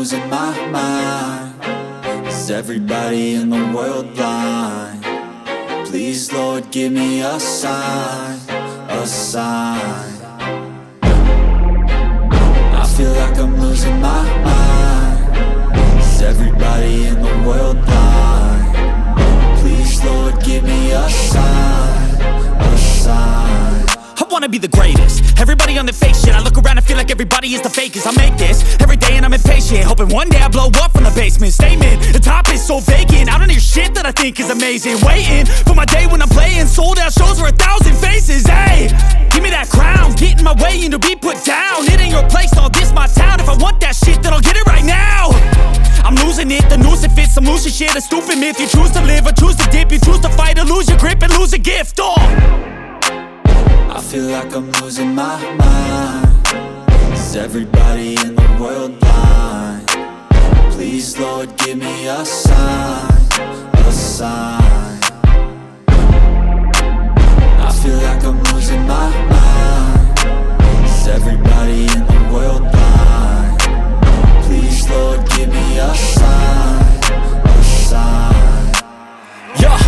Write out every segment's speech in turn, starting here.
losing my mind. Is everybody in the world blind? Please, Lord, give me a sign, a sign. I feel like I'm losing my mind. Is everybody in the world blind? Please, Lord, give me a sign, a sign. I wanna be the greatest. Everybody on the fake shit. I look around and feel like everybody is the fakest. I make this every day and I'm impatient, hoping one day I blow up from the basement. Statement, the top is so vacant. I don't hear shit that I think is amazing. Waiting for my day when I'm playing sold out shows for 1,000 faces. Hey, give me that crown, get in my way and to be put down. It ain't your place, all this my town. If I want that shit, then I'll get it right now. I'm losing it, the noose it fits. I'm losing shit, a stupid myth. You choose to live or choose to dip. You choose to fight or lose your grip and lose a gift. I feel like I'm losing my mind. Is everybody in the world blind? Please, Lord, give me a sign, a sign. I feel like I'm losing my mind. Is everybody in the world blind? Please, Lord, give me a sign, a sign. Yeah.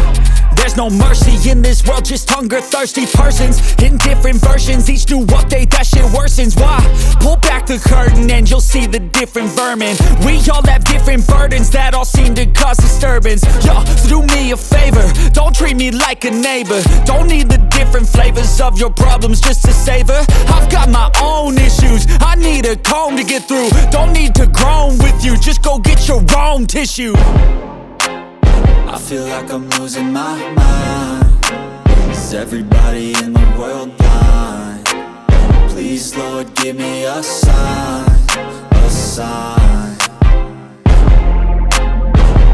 There's no mercy in this world, just hunger-thirsty persons in different versions. Each new update, that shit worsens. Why? Pull back the curtain and you'll see the different vermin. We all have different burdens that all seem to cause disturbance. Yo, so do me a favor, don't treat me like a neighbor. Don't need the different flavors of your problems just to savor. I've got my own issues, I need a comb to get through. Don't need to groan with you, just go get your own tissue. I feel like I'm losing my mind. Is everybody in the world blind? Please, Lord, give me a sign, a sign.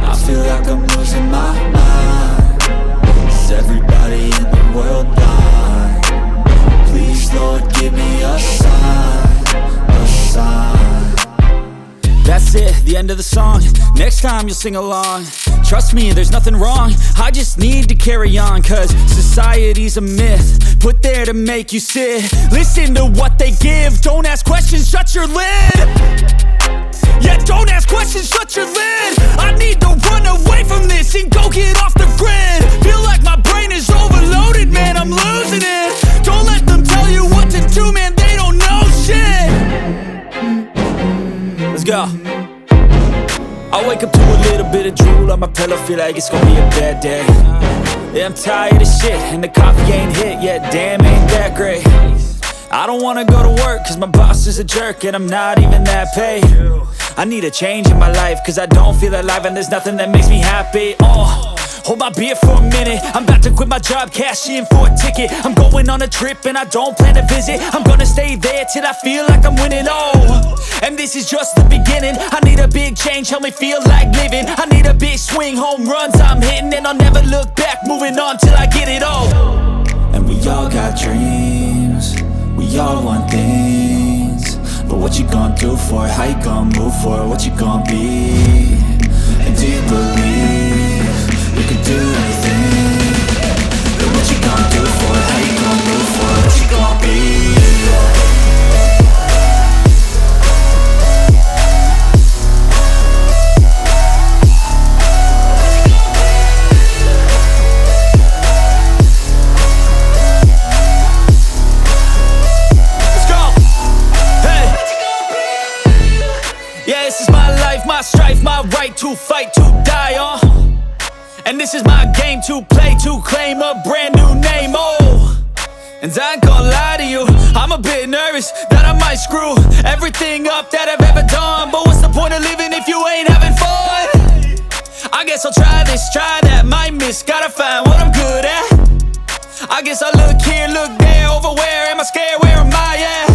I feel like I'm losing my mind. Is everybody in the world blind? Please, Lord, give me a sign, a sign. That's it, the end of the song. Next time you'll sing along. Trust me, there's nothing wrong. I just need to carry on, cause society's a myth put there to make you sit. Listen to what they give. Don't ask questions, shut your lid. Yeah, don't ask questions, shut your lid. I need to run away from this and go get off the grid. Feel like my brain is overloaded, man, I'm losing it. Don't let them tell you what to do, man, they don't know shit. Let's go. I wake up to a little bit of drool on my pillow, feel like it's gonna be a bad day. Yeah, I'm tired of shit, and the coffee ain't hit yet, damn, ain't that great. I don't wanna go to work, cause my boss is a jerk, and I'm not even that paid. I need a change in my life, cause I don't feel alive, and there's nothing that makes me happy. Hold my beer for a minute. I'm about to quit my job, cash in for a ticket. I'm going on a trip and I don't plan to visit. I'm gonna stay there till I feel like I'm winning, and this is just the beginning. I need a big change, help me feel like living. I need a big swing, home runs I'm hitting. And I'll never look back, moving on till I get it all. And we all got dreams, we all want things. But what you gonna do for it? How you gonna move for it? What you gonna be? And do you believe you can do anything? But what you gonna do for it? How you gonna move for it? What you gonna be? My strife, my right to fight, to die on. And this is my game to play, to claim a brand new name, And I ain't gonna lie to you, I'm a bit nervous that I might screw everything up that I've ever done. But what's the point of living if you ain't having fun? I guess I'll try this, try that, might miss, gotta find what I'm good at. I guess I look here, look there, over where am I scared, where am I at?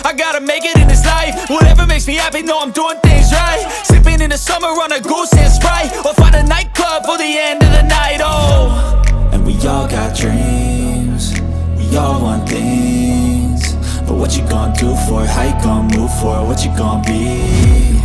I gotta make it in this life. Whatever makes me happy, know I'm doing things right. Sipping in the summer on a goose and Sprite, or find a nightclub for the end of the night, And we all got dreams, we all want things. But what you gonna do for it? How you gonna move for it? What you gonna be?